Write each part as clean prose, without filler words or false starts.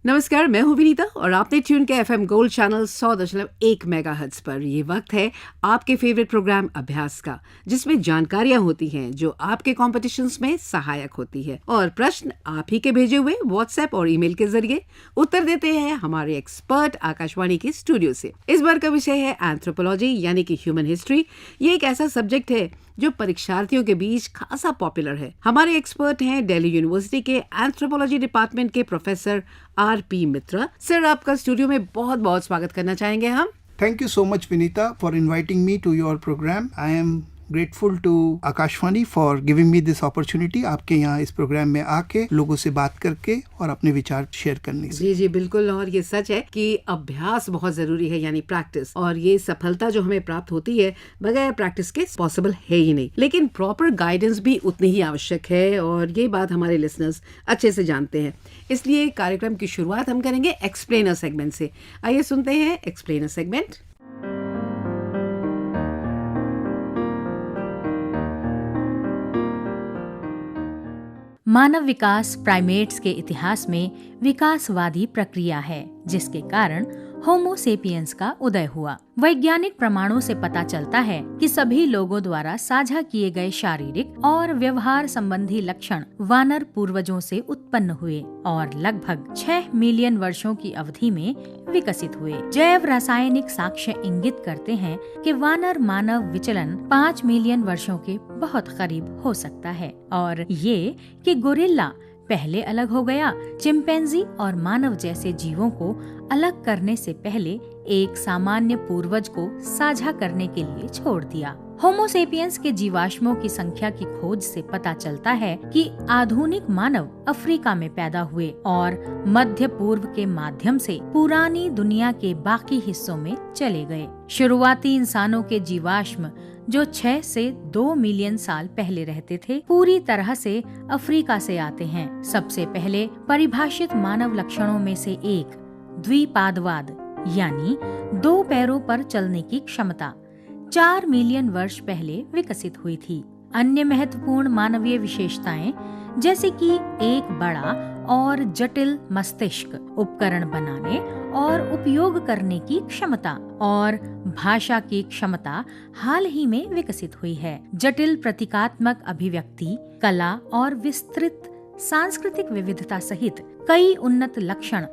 नमस्कार, मैं हूं विनीता और आपने ट्यून किया एफएम गोल्ड चैनल 100.1 मेगाहर्ट्ज पर। ये वक्त है आपके फेवरेट प्रोग्राम अभ्यास का, जिसमें जानकारियां होती हैं जो आपके कॉम्पिटिशन्स में सहायक होती है और प्रश्न आप ही के भेजे हुए व्हाट्सएप और ईमेल के जरिए उत्तर देते हैं हमारे एक्सपर्ट आकाशवाणी के स्टूडियो से। इस बार का विषय है एंथ्रोपोलॉजी यानी कि ह्यूमन हिस्ट्री। ये एक ऐसा सब्जेक्ट है जो परीक्षार्थियों के बीच खासा पॉपुलर है। हमारे एक्सपर्ट हैं दिल्ली यूनिवर्सिटी के एंथ्रोपोलॉजी डिपार्टमेंट के प्रोफेसर आर.पी. मित्रा। सर, आपका स्टूडियो में बहुत बहुत स्वागत करना चाहेंगे हम। Thank you so much, Vinita, for inviting me to your program. I am grateful to Akashvani for giving me this opportunity. आपके यहाँ इस प्रोग्राम में आके लोगों से बात करके और अपने विचार शेयर करने से। जी बिल्कुल, और ये सच है कि अभ्यास बहुत जरूरी है, यानी प्रैक्टिस, और ये सफलता जो हमें प्राप्त होती है बगैर प्रैक्टिस के पॉसिबल है ही नहीं। लेकिन प्रॉपर गाइडेंस भी उतनी ही आवश्यक है और ये बात हमारे लिसनर्स अच्छे से जानते हैं। इसलिए कार्यक्रम की शुरुआत हम करेंगे एक्सप्लेनर सेगमेंट से। आइए सुनते हैं एक्सप्लेनर सेगमेंट। मानव विकास प्राइमेट्स के इतिहास में विकासवादी प्रक्रिया है, जिसके कारण होमो सेपियंस का उदय हुआ। वैज्ञानिक प्रमाणों से पता चलता है कि सभी लोगों द्वारा साझा किए गए शारीरिक और व्यवहार संबंधी लक्षण वानर पूर्वजों से उत्पन्न हुए और लगभग 6 मिलियन वर्षों की अवधि में विकसित हुए। जैव रासायनिक साक्ष्य इंगित करते हैं कि वानर मानव विचलन 5 मिलियन वर्षों के बहुत करीब हो सकता है, और ये कि गोरिल्ला पहले अलग हो गया, चिंपैंजी और मानव जैसे जीवों को अलग करने से पहले एक सामान्य पूर्वज को साझा करने के लिए छोड़ दिया। होमो सेपियंस के जीवाश्मों की संख्या की खोज से पता चलता है कि आधुनिक मानव अफ्रीका में पैदा हुए और मध्य पूर्व के माध्यम से पुरानी दुनिया के बाकी हिस्सों में चले गए। शुरुआती इंसानों के जीवाश्म जो 6 से 2 मिलियन साल पहले रहते थे, पूरी तरह से अफ्रीका से आते हैं। सबसे पहले परिभाषित मानव लक्षणों में से एक द्विपादवाद यानी 2 पैरों पर चलने की क्षमता 4 मिलियन वर्ष पहले विकसित हुई थी। अन्य महत्वपूर्ण मानवीय विशेषताएं जैसे कि एक बड़ा और जटिल मस्तिष्क, उपकरण बनाने और उपयोग करने की क्षमता और भाषा की क्षमता हाल ही में विकसित हुई है। जटिल प्रतीकात्मक अभिव्यक्ति, कला और विस्तृत सांस्कृतिक विविधता सहित कई उन्नत लक्षण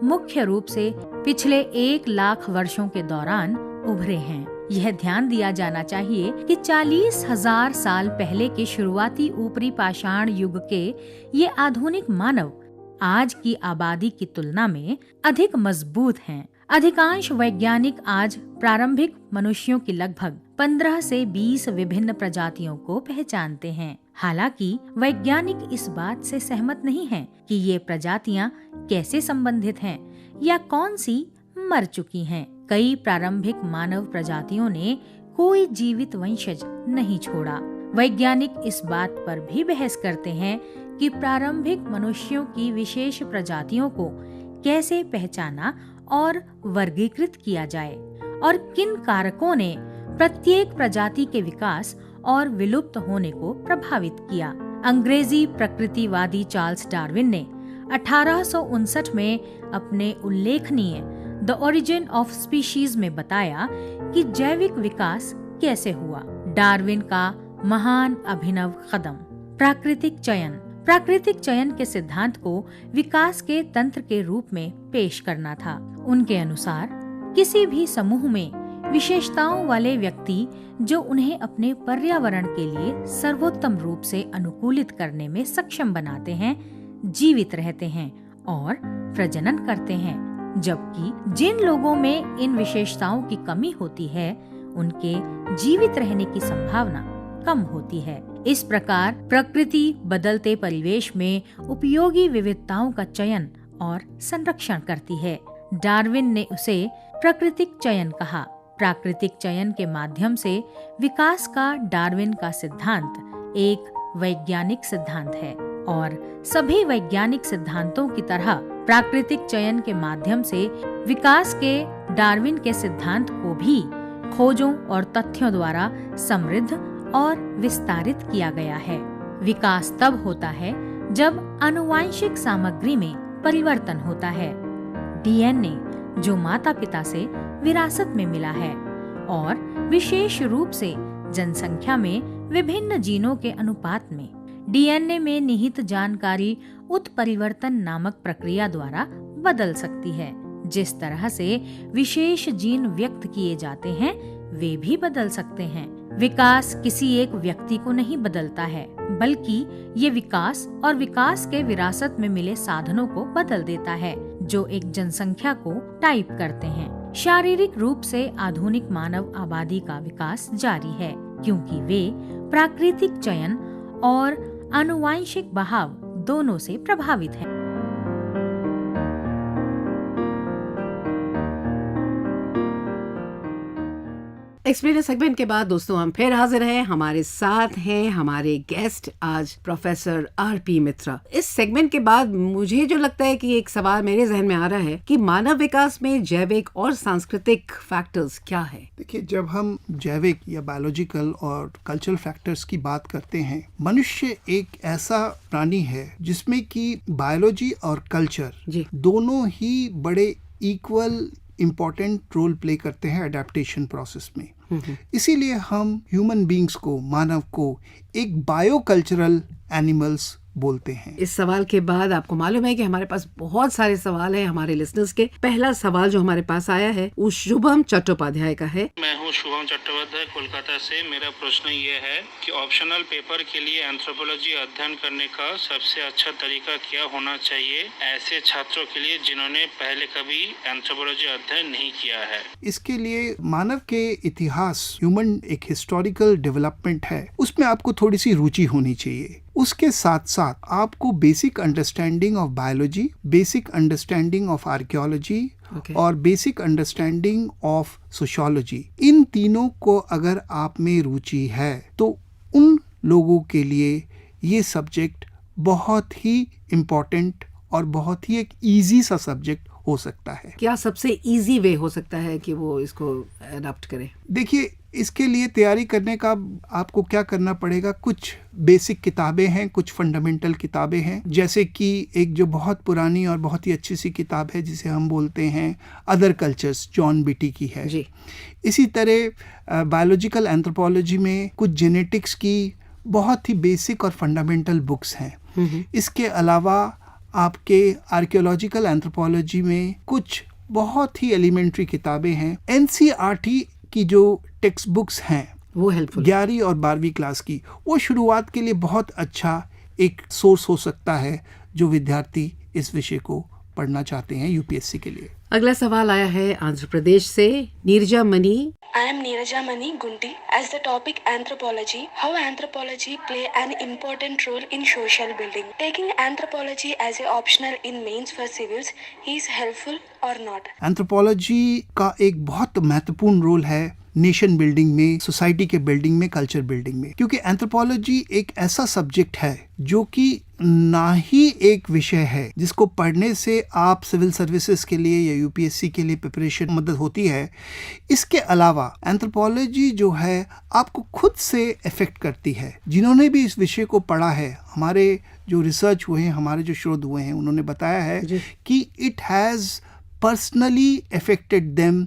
मुख्य रूप से पिछले 1 लाख वर्षों के दौरान उभरे हैं। यह ध्यान दिया जाना चाहिए कि 40,000 साल पहले के शुरुआती ऊपरी पाषाण युग के ये आधुनिक मानव आज की आबादी की तुलना में अधिक मजबूत हैं। अधिकांश वैज्ञानिक आज प्रारंभिक मनुष्यों की लगभग 15 से 20 विभिन्न प्रजातियों को पहचानते हैं। हालांकि वैज्ञानिक इस बात से सहमत नहीं हैं कि ये प्रजातियां कैसे संबंधित हैं या कौन सी मर चुकी हैं। कई प्रारंभिक मानव प्रजातियों ने कोई जीवित वंशज नहीं छोड़ा। वैज्ञानिक इस बात पर भी बहस करते हैं कि प्रारंभिक मनुष्यों की विशेष प्रजातियों को कैसे पहचाना और वर्गीकृत किया जाए और किन कारकों ने प्रत्येक प्रजाति के विकास और विलुप्त होने को प्रभावित किया। अंग्रेजी प्रकृतिवादी चार्ल्स डार्विन ने 1859 में अपने उल्लेखनीय द ओरिजिन ऑफ स्पीशीज में बताया कि जैविक विकास कैसे हुआ। डार्विन का महान अभिनव कदम प्राकृतिक चयन के सिद्धांत को विकास के तंत्र के रूप में पेश करना था। उनके अनुसार किसी भी समूह में विशेषताओं वाले व्यक्ति जो उन्हें अपने पर्यावरण के लिए सर्वोत्तम रूप से अनुकूलित करने में सक्षम बनाते हैं, जीवित रहते हैं और प्रजनन करते हैं, जबकि जिन लोगों में इन विशेषताओं की कमी होती है उनके जीवित रहने की संभावना कम होती है। इस प्रकार प्रकृति बदलते परिवेश में उपयोगी विविधताओं का चयन और संरक्षण करती है। डार्विन ने उसे प्राकृतिक चयन कहा। प्राकृतिक चयन के माध्यम से विकास का डार्विन का सिद्धांत एक वैज्ञानिक सिद्धांत है और सभी वैज्ञानिक सिद्धांतों की तरह प्राकृतिक चयन के माध्यम से विकास के डार्विन के सिद्धांत को भी खोजों और तथ्यों द्वारा समृद्ध और विस्तारित किया गया है। विकास तब होता है जब आनुवांशिक सामग्री में परिवर्तन होता है। डीएनए जो माता पिता से विरासत में मिला है और विशेष रूप से जनसंख्या में विभिन्न जीनों के अनुपात में डीएनए में निहित जानकारी उत्परिवर्तन नामक प्रक्रिया द्वारा बदल सकती है। जिस तरह से विशेष जीन व्यक्त किए जाते हैं वे भी बदल सकते हैं। विकास किसी एक व्यक्ति को नहीं बदलता है, बल्कि ये विकास और विकास के विरासत में मिले साधनों को बदल देता है जो एक जनसंख्या को टाइप करते हैं। शारीरिक रूप से आधुनिक मानव आबादी का विकास जारी है क्योंकि वे प्राकृतिक चयन और आनुवांशिक बहाव दोनों से प्रभावित हैं। एक्सप्लेनर सेगमेंट के बाद दोस्तों हम फिर हाजिर हैं। हमारे साथ हैं हमारे गेस्ट आज प्रोफेसर आरपी मित्रा। इस सेगमेंट के बाद मुझे जो लगता है कि एक सवाल मेरे जहन में आ रहा है कि मानव विकास में जैविक और सांस्कृतिक फैक्टर्स क्या है। देखिए, जब हम जैविक या बायोलॉजिकल और कल्चरल फैक्टर्स की बात करते हैं, मनुष्य एक ऐसा प्राणी है जिसमें कि बायोलॉजी और कल्चर दोनों ही बड़े इक्वल इम्पोर्टेंट रोल प्ले करते हैं अडेप्टेशन प्रोसेस में। इसीलिए हम ह्यूमन बींग्स को, मानव को एक बायोकल्चरल एनिमल्स बोलते हैं। इस सवाल के बाद आपको मालूम है कि हमारे पास बहुत सारे सवाल हैं हमारे लिसनर्स के। पहला सवाल जो हमारे पास आया है वो शुभम चट्टोपाध्याय का है। मैं हूँ शुभम चट्टोपाध्याय, कोलकाता से। मेरा प्रश्न ये है कि ऑप्शनल पेपर के लिए एंथ्रोपोलॉजी अध्ययन करने का सबसे अच्छा तरीका क्या होना चाहिए ऐसे छात्रों के लिए जिन्होंने पहले कभी एंथ्रोपोलॉजी अध्ययन नहीं किया है। इसके लिए मानव के इतिहास, ह्यूमन एक हिस्टोरिकल डेवलपमेंट है, उसमें आपको थोड़ी सी रुचि होनी चाहिए। उसके साथ साथ आपको basic understanding of biology, basic understanding of archaeology और बेसिक अंडरस्टैंडिंग ऑफ सोशियोलॉजी, इन तीनों को अगर आप में रुचि है तो उन लोगों के लिए ये सब्जेक्ट बहुत ही इम्पोर्टेंट और बहुत ही एक इजी सा सब्जेक्ट हो सकता है। क्या सबसे इजी वे हो सकता है कि वो इसको अडॉप्ट करे? देखिए, इसके लिए तैयारी करने का आपको क्या करना पड़ेगा, कुछ बेसिक किताबें हैं, कुछ फंडामेंटल किताबें हैं, जैसे कि एक जो बहुत पुरानी और बहुत ही अच्छी सी किताब है जिसे हम बोलते हैं अदर कल्चर्स, जॉन बीटी की है जी। इसी तरह बायोलॉजिकल एंथ्रोपोलॉजी में कुछ जेनेटिक्स की बहुत ही बेसिक और फंडामेंटल बुक्स हैं। इसके अलावा आपके आर्कियोलॉजिकल एंथ्रोपोलॉजी में कुछ बहुत ही एलिमेंट्री किताबें हैं। एनसीईआरटी की जो टेक्स्ट बुक्स हैं वो हेल्पफुल 11वीं और 12वीं क्लास की, वो शुरुआत के लिए बहुत अच्छा एक सोर्स हो सकता है जो विद्यार्थी इस विषय को पढ़ना चाहते हैं यूपीएससी के लिए। अगला सवाल आया है आंध्र प्रदेश से Neerja money. I am Neeraja Mani Gunti. As the topic anthropology, how anthropology play an important role in social building? Taking anthropology as a optional in mains for civils is helpful or not? Anthropology का एक बहुत महत्वपूर्ण role है nation building में, society के building में, culture building में, क्योंकि एंथ्रोपोलॉजी एक ऐसा सब्जेक्ट है जो कि ना ही एक विषय है जिसको पढ़ने से आप सिविल सर्विसेज के लिए या यूपीएससी के लिए प्रिपरेशन मदद होती है। इसके अलावा एंथ्रोपोलॉजी जो है आपको खुद से इफेक्ट करती है। जिन्होंने भी इस विषय को पढ़ा है, हमारे जो रिसर्च हुए हैं, हमारे जो शोध हुए हैं, उन्होंने बताया है कि it has personally affected them,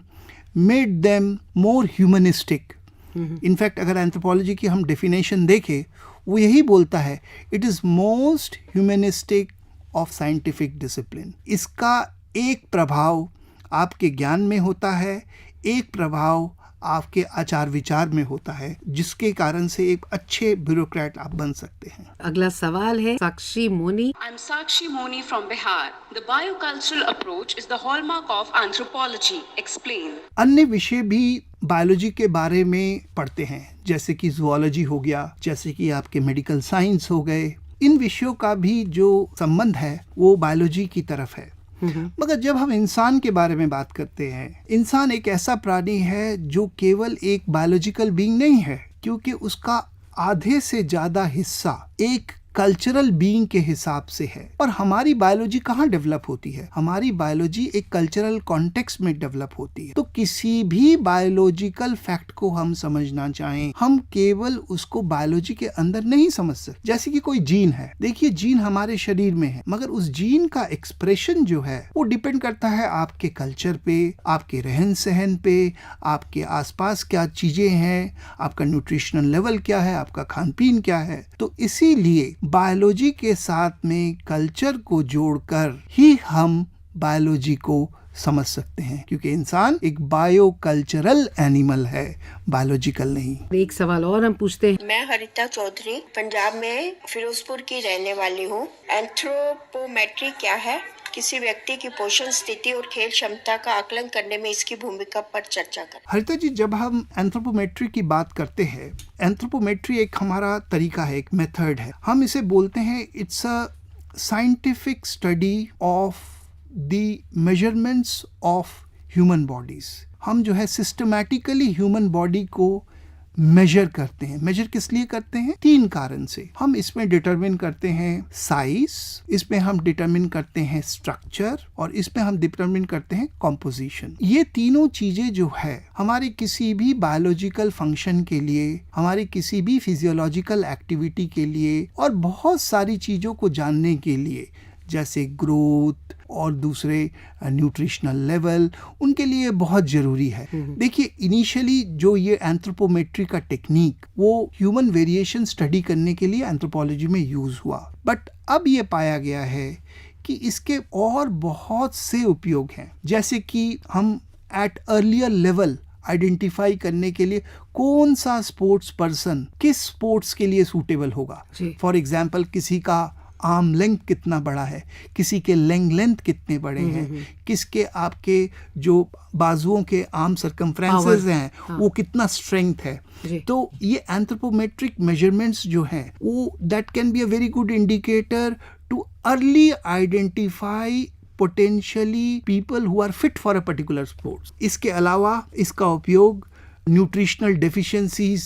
made them more humanistic. In fact अगर एंथ्रोपोलॉजी की हम डेफिनेशन देखें, वो यही बोलता है, it is most humanistic of scientific discipline. इसका एक प्रभाव आपके ज्ञान में होता है, एक प्रभाव आपके आचार विचार में होता है, जिसके कारण से एक अच्छे ब्यूरोक्रेट आप बन सकते हैं। अगला सवाल है साक्षी Moni. I'm Sakshi Moni from Bihar. The biocultural approach is the hallmark of anthropology. Explain. अन्य विषय भी बायोलॉजी के बारे में पढ़ते हैं, जैसे कि जूलॉजी हो गया, जैसे कि आपके मेडिकल साइंस हो गए। इन विषयों का भी जो संबंध है वो बायोलॉजी की तरफ है। मगर जब हम इंसान के बारे में बात करते हैं, इंसान एक ऐसा प्राणी है जो केवल एक बायोलॉजिकल बीइंग नहीं है, क्योंकि उसका आधे से ज़्यादा हिस्सा एक कल्चरल बीइंग के हिसाब से है। और हमारी बायोलॉजी कहाँ डेवलप होती है? हमारी बायोलॉजी एक कल्चरल कॉन्टेक्स्ट में डेवलप होती है। तो किसी भी बायोलॉजिकल फैक्ट को हम समझना चाहें, हम केवल उसको बायोलॉजी के अंदर नहीं समझ सकते। जैसे कि कोई जीन है, देखिए जीन हमारे शरीर में है, मगर उस जीन का एक्सप्रेशन जो है वो डिपेंड करता है आपके कल्चर पे, आपके रहन सहन पे, आपके आसपास क्या चीजें हैं, आपका न्यूट्रिशनल लेवल क्या है, आपका खान पीन क्या है। तो इसीलिए बायोलॉजी के साथ में कल्चर को जोड़कर ही हम बायोलॉजी को समझ सकते हैं, क्योंकि इंसान एक बायो कल्चरल एनिमल है, बायोलॉजिकल नहीं। एक सवाल और हम पूछते हैं। मैं हरिता चौधरी पंजाब में फिरोजपुर की रहने वाली हूँ। एंथ्रोपोमेट्री क्या है? किसी व्यक्ति की पोषण स्थिति और खेल क्षमता का आकलन करने में इसकी भूमिका पर चर्चा करें। हरिता जी, जब हम एंथ्रोपोमेट्री की बात करते हैं, एंथ्रोपोमेट्री एक हमारा तरीका है, एक मेथड है। हम इसे बोलते हैं it's a scientific study of the measurements of human bodies. हम जो है सिस्टमैटिकली ह्यूमन बॉडी को मेजर करते हैं। मेजर किस लिए करते हैं? 3 कारण से। हम इसमें डिटरमिन करते हैं साइज, इसमें हम डिटरमिन करते हैं स्ट्रक्चर, और इसमें हम डिटरमिन करते हैं कॉम्पोजिशन। ये तीनों चीजें जो है हमारे किसी भी बायोलॉजिकल फंक्शन के लिए, हमारे किसी भी फिजियोलॉजिकल एक्टिविटी के लिए, और बहुत सारी चीजों को जानने के लिए, जैसे ग्रोथ और दूसरे न्यूट्रिशनल लेवल, उनके लिए बहुत ज़रूरी है। देखिए, इनिशियली जो ये एंथ्रोपोमेट्री का टेक्निक वो ह्यूमन वेरिएशन स्टडी करने के लिए एंथ्रोपोलॉजी में यूज़ हुआ, बट अब ये पाया गया है कि इसके और बहुत से उपयोग हैं। जैसे कि हम एट अर्लियर लेवल आइडेंटिफाई करने के लिए कौन सा स्पोर्ट्स पर्सन किस स्पोर्ट्स के लिए सूटेबल होगा। फॉर एग्जाम्पल, किसी का आर्म लेंथ कितना बड़ा है, किसी के लेग लेंथ कितने बड़े हैं, किसके आपके जो बाजुओं के आर्म सर्कमफ्रेंसेस हैं वो कितना स्ट्रेंथ है। तो ये एंथ्रोपोमेट्रिक मेजरमेंट्स जो हैं वो that can be a very good indicator too early identify potentially people who are fit for a particular sports. इसके अलावा इसका उपयोग न्यूट्रिशनल डेफिशिएंसीज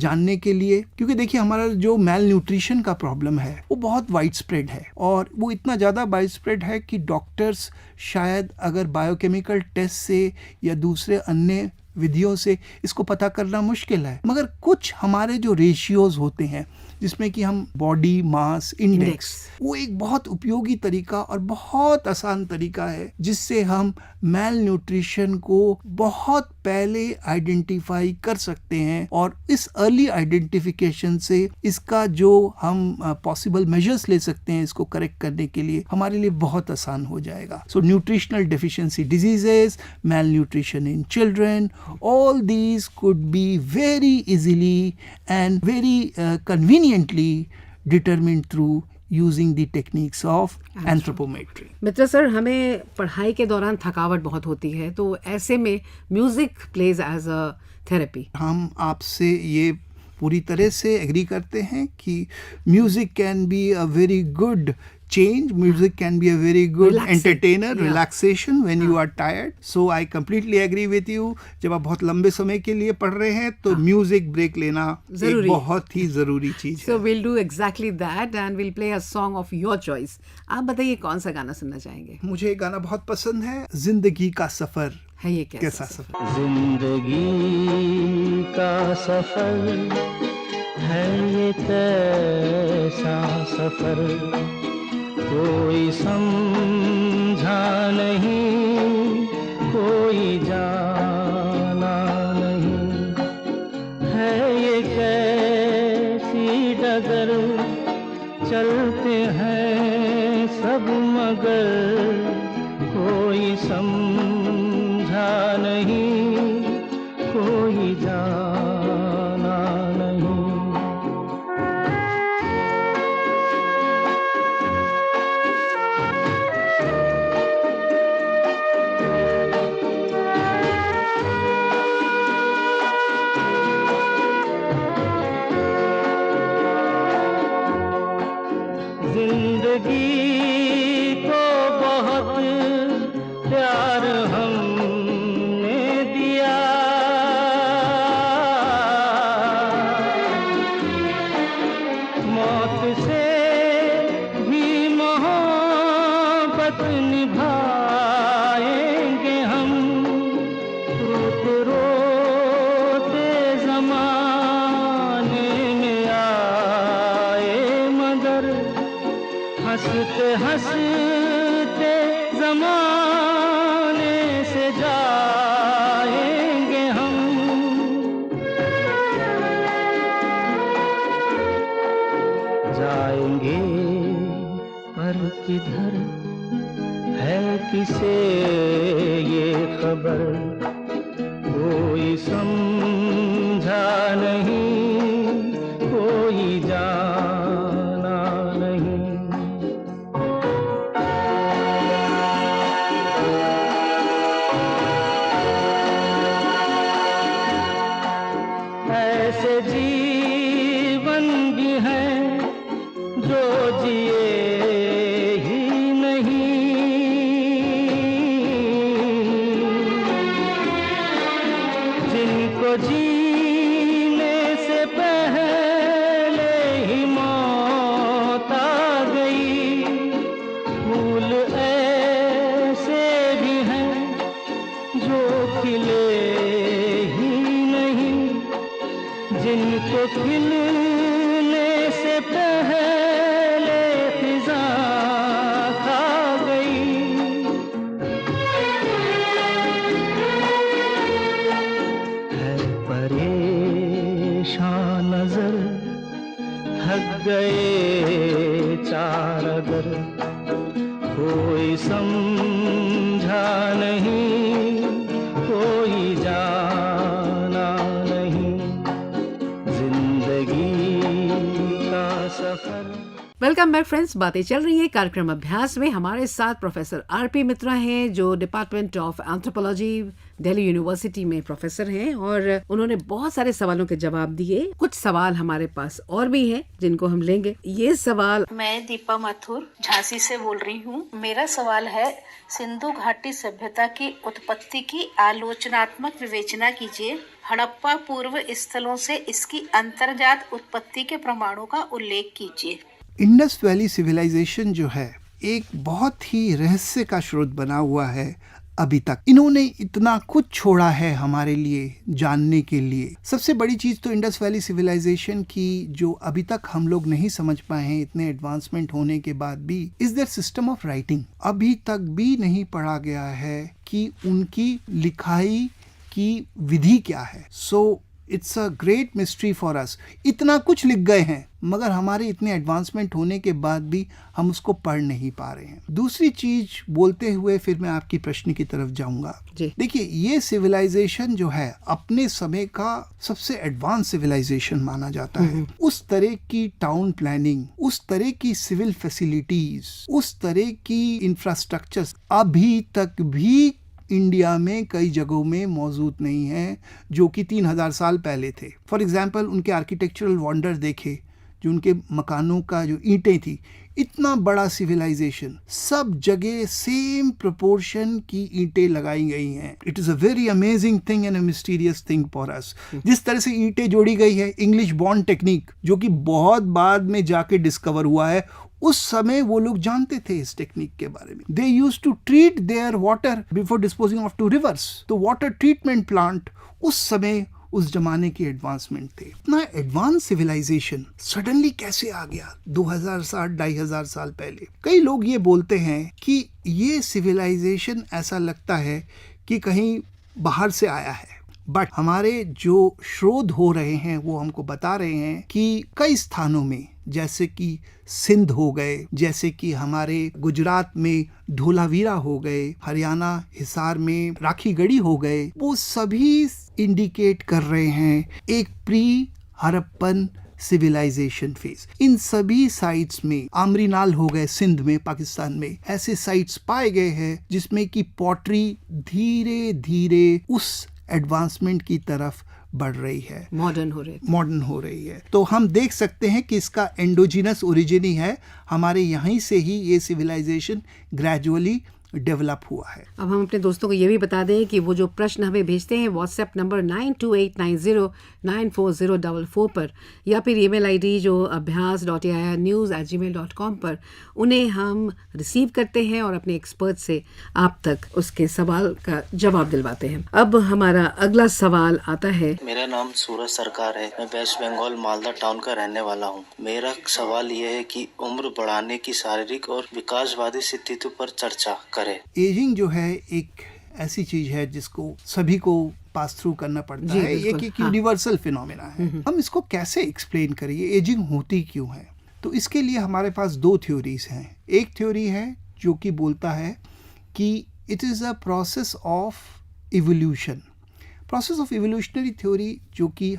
जानने के लिए, क्योंकि देखिए हमारा जो मेल न्यूट्रिशन का प्रॉब्लम है वो बहुत वाइड स्प्रेड है, और वो इतना ज़्यादा वाइड स्प्रेड है कि डॉक्टर्स शायद अगर बायोकेमिकल टेस्ट से या दूसरे अन्य विधियों से इसको पता करना मुश्किल है। मगर कुछ हमारे जो रेशियोज होते हैं, जिसमें कि हम बॉडी मास इंडेक्स, वो एक बहुत उपयोगी तरीका और बहुत आसान तरीका है जिससे हम मेल न्यूट्रिशन को बहुत पहले आइडेंटिफाई कर सकते हैं, और इस अर्ली आइडेंटिफिकेशन से इसका जो हम पॉसिबल मेजर्स ले सकते हैं इसको करेक्ट करने के लिए हमारे लिए बहुत आसान हो जाएगा। So nutritional deficiency diseases, malnutrition in children, all these could be very easily and very conveniently determined through using the techniques of anthropometry. Mitra sir, हमें पढ़ाई के दौरान थकावट बहुत होती है, तो ऐसे में music plays as a therapy. हम आपसे ये पूरी तरह से एग्री करते हैं कि music can be a very good change. Music can be a very good entertainer, relaxation when you are tired. So I completely agree with you. जब आप बहुत लंबे समय के लिए पढ़ रहे हैं तो म्यूजिक ब्रेक लेना एक बहुत ही जरूरी चीज है। So we'll do exactly that and we'll play a song of your choice. आप बताइए कौन सा गाना सुनना चाहेंगे? मुझे एक गाना बहुत पसंद है, जिंदगी का सफर। है ये कैसा सफर? जिंदगी का सफर है ये कैसा सफर, कोई समझा नहीं, कोई जाना नहीं, है ये कैसी डगर, चलते हैं सब मगर, कोई समझा नहीं, कोई जाना नहीं। जिंदगी को बहुत प्यार हमने दिया, मौत से हंसते हंसते ज़माने से जाएंगे हम। जाएंगे पर किधर है किसे ये खबर, कोई समझा नहीं, कोई जाना नहीं। ऐसे जीवन भी हैं जो जिए ही नहीं, जिनको जीने से पहले ही मौत आ गई। फूल ऐसे भी हैं जो खिले ही नहीं, जिनको खिलने से पहले फिजा खा गई। है परेशान नजर, थक गए चार अगर, कोई समझा नहीं, कोई जाना नहीं। जिंदगी का सफर। वेलकम बैक फ्रेंड्स, बातें चल रही है कार्यक्रम अभ्यास में। हमारे साथ प्रोफेसर आरपी मित्रा हैं जो department of anthropology Delhi university में प्रोफेसर हैं और उन्होंने बहुत सारे सवालों के जवाब दिए। कुछ सवाल हमारे पास और भी हैं जिनको हम लेंगे। ये सवाल मैं दीपा माथुर झांसी से बोल रही हूँ। मेरा सवाल है, सिंधु घाटी सभ्यता की उत्पत्ति की आलोचनात्मक विवेचना कीजिए। हड़प्पा पूर्व स्थलों से इसकी अंतर्जात उत्पत्ति के प्रमाणों का उल्लेख कीजिए। इंडस वैली सिविलाइजेशन जो है एक बहुत ही रहस्य का स्रोत बना हुआ है। अभी तक इन्होंने इतना कुछ छोड़ा है हमारे लिए जानने के लिए। सबसे बड़ी चीज तो इंडस वैली सिविलाइजेशन की जो अभी तक हम लोग नहीं समझ पाए हैं इतने एडवांसमेंट होने के बाद भी, is there system of writing. अभी तक भी नहीं पढ़ा गया है कि उनकी लिखाई की विधि क्या है। So it's a great mystery for us. इतना कुछ लिख गए हैं मगर हमारे इतने एडवांसमेंट होने के बाद भी हम उसको पढ़ नहीं पा रहे हैं। दूसरी चीज बोलते हुए फिर मैं आपकी प्रश्न की तरफ जाऊंगा। देखिए, ये सिविलाइजेशन जो है अपने समय का सबसे एडवांस सिविलाइजेशन माना जाता है। उस तरह की टाउन प्लानिंग, उस तरह की सिविल फैसिलिटीज, उस तरह की इंफ्रास्ट्रक्चर अभी तक भी इंडिया में कई जगहों में मौजूद नहीं है जो कि 3000 साल पहले थे। फॉर एग्जाम्पल उनके आर्किटेक्चरल वंडर देखे, जो उनके मकानों का जो ईंटें थी, इतना बड़ा सिविलाइजेशन, सब जगह सेम प्रोपोर्शन की ईंटें लगाई गई हैं। It is a very amazing thing and a mysterious thing for us. जिस तरह से ईंटें जोड़ी गई है, इंग्लिश बॉन्ड टेक्निक जो कि बहुत बाद में जाके डिस्कवर हुआ है, उस समय वो लोग जानते थे इस टेक्निक के बारे में। They used to treat their water before disposing off to rivers. तो वाटर ट्रीटमेंट प्लांट उस समय उस जमाने की एडवांसमेंट थे। इतना एडवांस सिविलाइजेशन सडनली कैसे आ गया 2000 साल 2500 साल पहले? कई लोग ये बोलते हैं कि ये सिविलाइजेशन ऐसा लगता है कि कहीं बाहर से आया है, बट हमारे जो शोध हो रहे हैं वो हमको बता रहे हैं कि कई स्थानों में, जैसे कि सिंध हो गए, जैसे कि हमारे गुजरात में धोलावीरा हो गए, हरियाणा हिसार में राखीगढ़ी हो गए, वो सभी इंडिकेट कर रहे हैं एक प्री हड़प्पन सिविलाइजेशन फेज। इन सभी साइट्स में, आमरीनाल हो गए सिंध में, पाकिस्तान में, ऐसे साइट्स पाए गए हैं जिसमें कि पॉटरी धीरे धीरे उस एडवांसमेंट की तरफ बढ़ रही है, मॉडर्न हो रही है। तो हम देख सकते हैं कि इसका एंडोजिनस ओरिजिन ही है, हमारे यहीं से ही ये सिविलाइजेशन ग्रेजुअली डेवलप हुआ है। अब हम अपने दोस्तों को ये भी बता दें कि वो जो प्रश्न हमें भेजते हैं व्हाट्सएप नंबर 9289094044 पर या फिर ईमेल आईडी जो abhyas.airnews@gmail.com पर, उन्हें हम रिसीव करते हैं और अपने एक्सपर्ट से आप तक उसके सवाल का जवाब दिलवाते हैं। अब हमारा अगला सवाल आता है। मेरा नाम सूरज सरकार है, मैं वेस्ट बंगाल मालदा टाउन का रहने वाला हूँ। मेरा सवाल यह है कि उम्र बढ़ाने की शारीरिक और विकासवादी स्थितियों पर चर्चा करें। एजिंग जो है एक ऐसी चीज है जिसको सभी को पास थ्रू करना पड़ता है, एक यूनिवर्सल फिनोमेना है। हम इसको कैसे एक्सप्लेन करें, एजिंग होती क्यों है? तो इसके लिए हमारे पास दो थ्योरीज हैं। एक थ्योरी है जो कि बोलता है कि it is a process of evolution. Process of evolutionary theory जो कि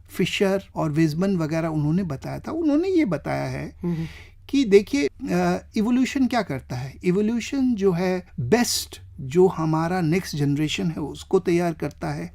फिशर और वेजमन वगैरह उन्होंने बताया था, उन्होंने ये बताया है कि देखिए इवोल्यूशन क्या करता है। इवोल्यूशन जो है बेस्ट जो हमारा नेक्स्ट जनरेशन है उसको तैयार करता है।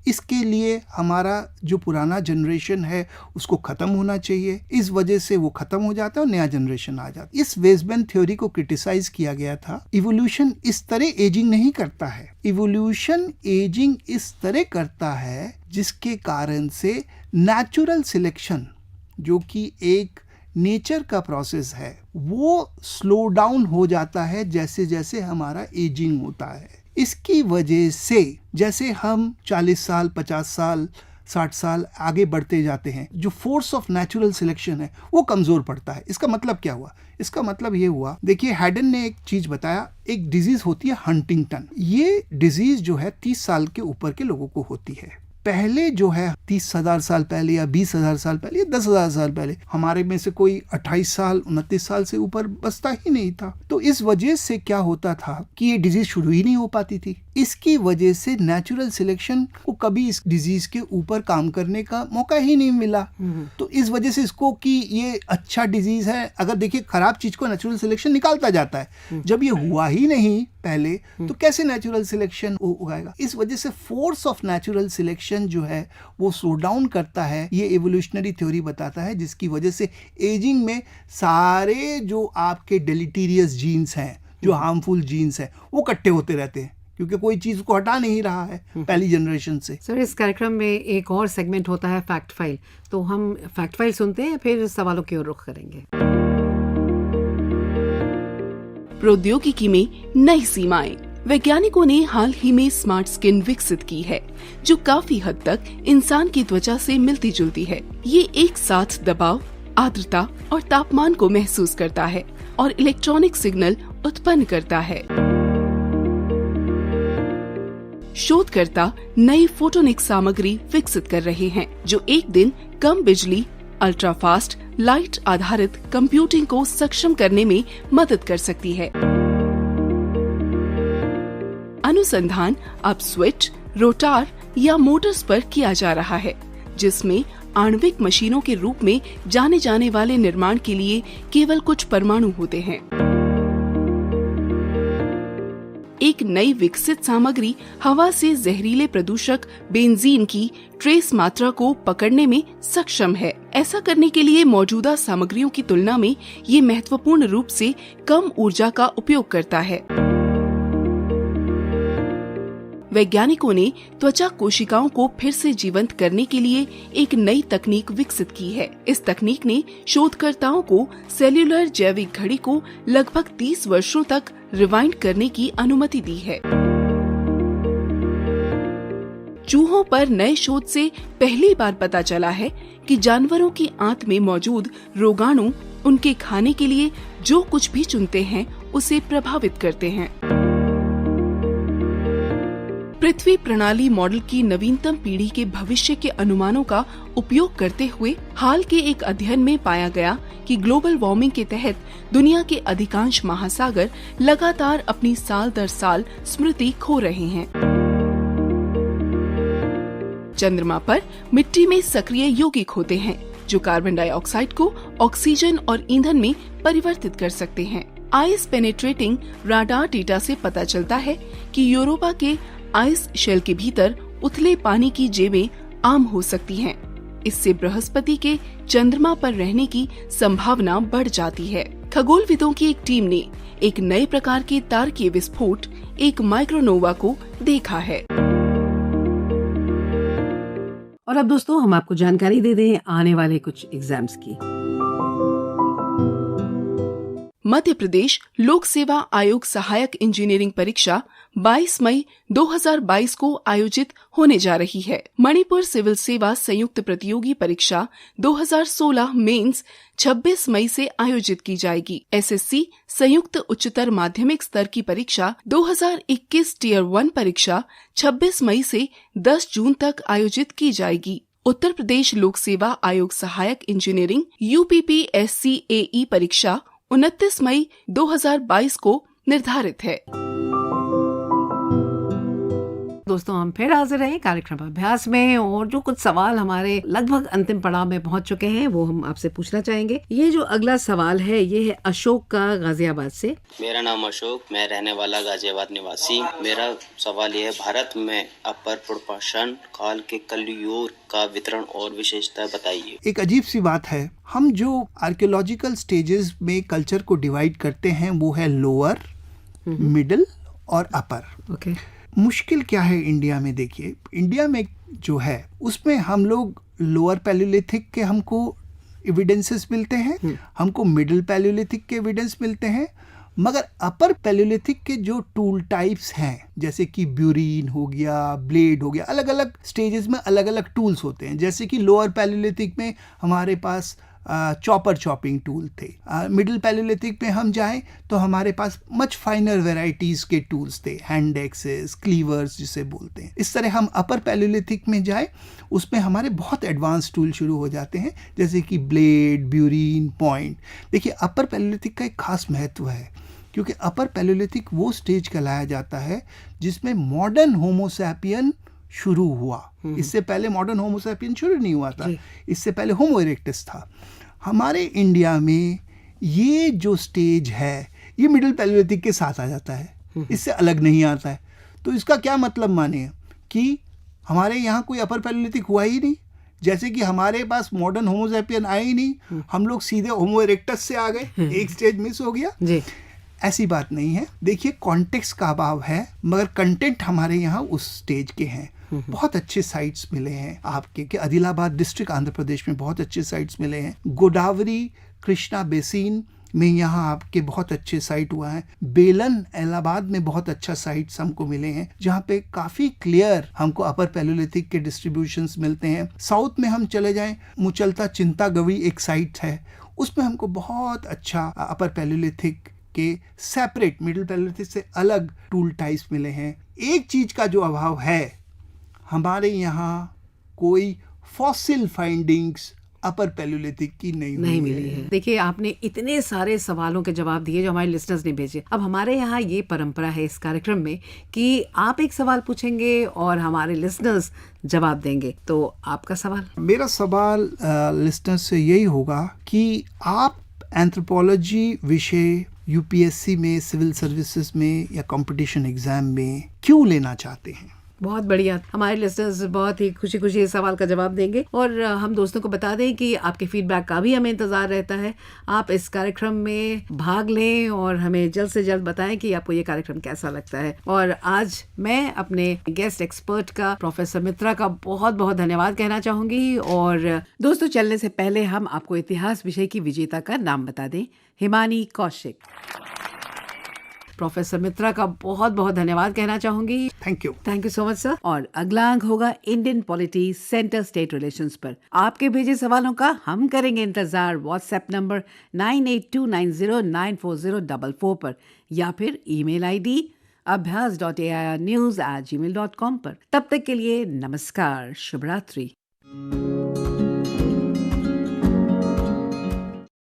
इसके लिए हमारा जो पुराना जनरेशन है उसको ख़त्म होना चाहिए, इस वजह से वो ख़त्म हो जाता है और नया जनरेशन आ जाता है। इस वेजमैन थ्योरी को क्रिटिसाइज किया गया था। इवोल्यूशन इस तरह एजिंग नहीं करता है। इवोल्यूशन एजिंग इस तरह करता है जिसके कारण से नेचुरल सिलेक्शन जो कि एक नेचर का प्रोसेस है वो स्लो डाउन हो जाता है जैसे जैसे हमारा एजिंग होता है। इसकी वजह से जैसे हम 40 साल 50 साल 60 साल आगे बढ़ते जाते हैं, जो फोर्स ऑफ नेचुरल सिलेक्शन है वो कमजोर पड़ता है। इसका मतलब क्या हुआ? इसका मतलब ये हुआ, देखिए हैडन ने एक चीज बताया, एक डिजीज होती है हंटिंगटन। ये डिजीज जो है 30 साल के ऊपर के लोगों को होती है। पहले जो है 30,000 साल पहले या 20,000 साल पहले या 10,000 साल पहले हमारे में से कोई 28 साल 29 साल से ऊपर बचता ही नहीं था। तो इस वजह से क्या होता था कि ये डिजीज शुरू ही नहीं हो पाती थी। इसकी वजह से नेचुरल सिलेक्शन को कभी इस डिजीज के ऊपर काम करने का मौका ही नहीं मिला। तो इस वजह से इसको कि ये अच्छा डिजीज है, अगर देखिए खराब चीज को नेचुरल सिलेक्शन निकालता जाता है। जब ये हुआ ही नहीं पहले तो कैसे नेचुरल सिलेक्शन उगाएगा? इस वजह से फोर्स ऑफ नेचुरल सिलेक्शन जो है वो स्लो डाउन करता है, ये एवोल्यूशनरी थ्योरी बताता है, जिसकी वजह से एजिंग में सारे जो आपके डेलिटीरियस जीन्स हैं, जो हार्मफुल जीन्स हैं, वो इकट्ठे होते रहते हैं क्योंकि कोई चीज को हटा नहीं रहा है पहली जनरेशन से। सर, इस कार्यक्रम में एक और सेगमेंट होता है फैक्ट फाइल, तो हम फैक्ट फाइल सुनते हैं फिर सवालों की ओर रुख करेंगे। प्रौद्योगिकी में नई सीमाएं। वैज्ञानिकों ने हाल ही में स्मार्ट स्किन विकसित की है जो काफी हद तक इंसान की त्वचा से मिलती जुलती है। ये एक साथ दबाव, आर्द्रता और तापमान को महसूस करता है और इलेक्ट्रॉनिक सिग्नल उत्पन्न करता है। शोधकर्ता नई फोटोनिक सामग्री विकसित कर रहे हैं जो एक दिन कम बिजली, अल्ट्रा फास्ट लाइट आधारित कंप्यूटिंग को सक्षम करने में मदद कर सकती है। अनुसंधान अब स्विच, रोटार या मोटर्स पर किया जा रहा है जिसमें आणविक मशीनों के रूप में जाने जाने वाले निर्माण के लिए केवल कुछ परमाणु होते हैं। एक नई विकसित सामग्री हवा से जहरीले प्रदूषक बेंजीन की ट्रेस मात्रा को पकड़ने में सक्षम है। ऐसा करने के लिए मौजूदा सामग्रियों की तुलना में ये महत्वपूर्ण रूप से कम ऊर्जा का उपयोग करता है। वैज्ञानिकों ने त्वचा कोशिकाओं को फिर से जीवंत करने के लिए एक नई तकनीक विकसित की है। इस तकनीक ने शोधकर्ताओं को सेल्यूलर जैविक घड़ी को लगभग 30 वर्षों तक रिवाइंड करने की अनुमति दी है। चूहों पर नए शोध से पहली बार पता चला है कि जानवरों की आंत में मौजूद रोगाणु उनके खाने के लिए जो कुछ भी चुनते हैं उसे प्रभावित करते हैं। पृथ्वी प्रणाली मॉडल की नवीनतम पीढ़ी के भविष्य के अनुमानों का उपयोग करते हुए हाल के एक अध्ययन में पाया गया कि ग्लोबल वार्मिंग के तहत दुनिया के अधिकांश महासागर लगातार अपनी साल दर साल स्मृति खो रहे हैं। चंद्रमा पर मिट्टी में सक्रिय यौगिक होते हैं जो कार्बन डाइऑक्साइड को ऑक्सीजन और ईंधन में परिवर्तित कर सकते हैं। आइस पेनेट्रेटिंग राडार डेटा से पता चलता है कि यूरोपा के आइस शेल के भीतर उथले पानी की जेबें आम हो सकती हैं। इससे बृहस्पति के चंद्रमा पर रहने की संभावना बढ़ जाती है। खगोलविदों की एक टीम ने एक नए प्रकार के तारकीय विस्फोट, एक माइक्रोनोवा को देखा है। और अब दोस्तों हम आपको जानकारी दे दें आने वाले कुछ एग्जाम्स की। मध्य प्रदेश लोक सेवा आयोग सहायक इंजीनियरिंग परीक्षा 22 मई 2022 को आयोजित होने जा रही है। मणिपुर सिविल सेवा संयुक्त प्रतियोगी परीक्षा 2016 मेंस 26 मई से आयोजित की जाएगी। एसएससी संयुक्त उच्चतर माध्यमिक स्तर की परीक्षा 2021 टियर 1 परीक्षा 26 मई से 10 जून तक आयोजित की जाएगी। उत्तर प्रदेश लोक सेवा आयोग सहायक इंजीनियरिंग UPPSCAE परीक्षा 29 मई 2022 को निर्धारित है। दोस्तों हम फिर हाजिर हैं कार्यक्रम अभ्यास में, और जो कुछ सवाल हमारे लगभग अंतिम पड़ाव में पहुंच चुके हैं वो हम आपसे पूछना चाहेंगे। ये जो अगला सवाल है ये है अशोक का गाजियाबाद से। मेरा नाम अशोक, मैं रहने वाला गाजियाबाद निवासी। मेरा सवाल ये है, भारत में अपर प्रपाषण काल के कलयुग का वितरण और विशेषता बताइए। एक अजीब सी बात है, हम जो आर्कियोलॉजिकल स्टेजेस में कल्चर को डिवाइड करते हैं वो है लोअर, मिडिल और अपर। ओके। मुश्किल क्या है इंडिया में? देखिए, इंडिया में जो है उसमें हम लोग लोअर पैलियोलिथिक के हमको एविडेंसेस मिलते हैं, हमको मिडिल पैलियोलिथिक के एविडेंस मिलते हैं, मगर अपर पैलियोलिथिक के जो टूल टाइप्स हैं जैसे कि ब्यूरीन हो गया, ब्लेड हो गया, अलग अलग स्टेजेस में अलग अलग टूल्स होते हैं। जैसे कि लोअर पैलियोलिथिक में हमारे पास चॉपर चॉपिंग टूल थे। मिडिल पैलियोलिथिक में हम जाएं तो हमारे पास मच फाइनर वेराइटीज़ के टूल्स थे, हैंड एक्सेस, क्लीवर्स जिसे बोलते हैं। इस तरह हम अपर पैलियोलिथिक में जाएं, उसमें हमारे बहुत एडवांस टूल शुरू हो जाते हैं जैसे कि ब्लेड, ब्यूरीन, पॉइंट। देखिए, अपर पैलियोलिथिक का एक खास महत्व है क्योंकि अपर पैलियोलिथिक वो स्टेज कहलाया जाता है जिसमें मॉडर्न होमोसैपियन शुरू हुआ। इससे पहले मॉडर्न होमोसैपियन शुरू नहीं हुआ था, इससे पहले होमो इरेक्टस था। हमारे इंडिया में ये जो स्टेज है ये मिडिल पैलियोलिथिक के साथ आ जाता है, इससे अलग नहीं आता है। तो इसका क्या मतलब माने कि हमारे यहाँ कोई अपर पैलियोलिथिक हुआ ही नहीं, जैसे कि हमारे पास मॉडर्न होमोसैपियन आए ही नहीं, हम लोग सीधे होमो इरेक्टस से आ गए, एक स्टेज मिस हो गया जी। ऐसी बात नहीं है। देखिए, कॉन्टेक्स्ट का अभाव है मगर कंटेंट हमारे यहाँ उस स्टेज के हैं। बहुत अच्छे साइट्स मिले हैं आपके कि आदिलाबाद डिस्ट्रिक्ट आंध्र प्रदेश में बहुत अच्छे साइट्स मिले हैं। गोदावरी कृष्णा बेसिन में यहाँ आपके बहुत अच्छे साइट हुआ है। बेलन इलाहाबाद में बहुत अच्छा साइट्स हमको मिले हैं जहाँ पे काफ़ी क्लियर हमको अपर पैलियोलिथिक के डिस्ट्रीब्यूशंस मिलते हैं। साउथ में हम चले जाएं, मुचलता चिंतागवी एक साइट है, उसमें हमको बहुत अच्छा अपर पैलियोलिथिक के सेपरेट मिडिल पैलियोलिथिक से अलग टूल टाइप्स मिले हैं। एक चीज़ का जो अभाव है, हमारे यहाँ कोई फॉसिल फाइंडिंग्स अपर पैलियोलिथिक की नहीं मिली है। देखिए, आपने इतने सारे सवालों के जवाब दिए जो हमारे लिसनर्स ने भेजे। अब हमारे यहाँ ये परंपरा है इस कार्यक्रम में कि आप एक सवाल पूछेंगे और हमारे लिसनर्स जवाब देंगे। तो आपका सवाल? मेरा सवाल लिसनर्स से यही होगा कि आप एंथ्रोपोलॉजी विषय यूपीएससी में, सिविल सर्विसेज में या कंपटीशन एग्जाम में क्यों लेना चाहते हैं? बहुत बढ़िया। हमारे लिसनर्स बहुत ही खुशी खुशी इस सवाल का जवाब देंगे। और हम दोस्तों को बता दें कि आपके फीडबैक का भी हमें इंतजार रहता है। आप इस कार्यक्रम में भाग लें और हमें जल्द से जल्द बताएं कि आपको ये कार्यक्रम कैसा लगता है। और आज मैं अपने गेस्ट एक्सपर्ट का, प्रोफेसर मित्रा का बहुत बहुत धन्यवाद कहना चाहूंगी। और दोस्तों, चलने से पहले हम आपको इतिहास विषय की विजेता का नाम बता दें, हिमानी कौशिक। प्रोफेसर मित्रा का बहुत बहुत धन्यवाद कहना चाहूंगी। Thank you so much sir. और अगला अंक होगा Indian polity centre state relations पर। आपके भेजे सवालों का हम करेंगे इंतजार व्हाट्सएप नंबर 9829094044 पर या फिर ईमेल ID abhyas.airnews@gmail.com पर। तब तक के लिए नमस्कार, शुभ रात्रि।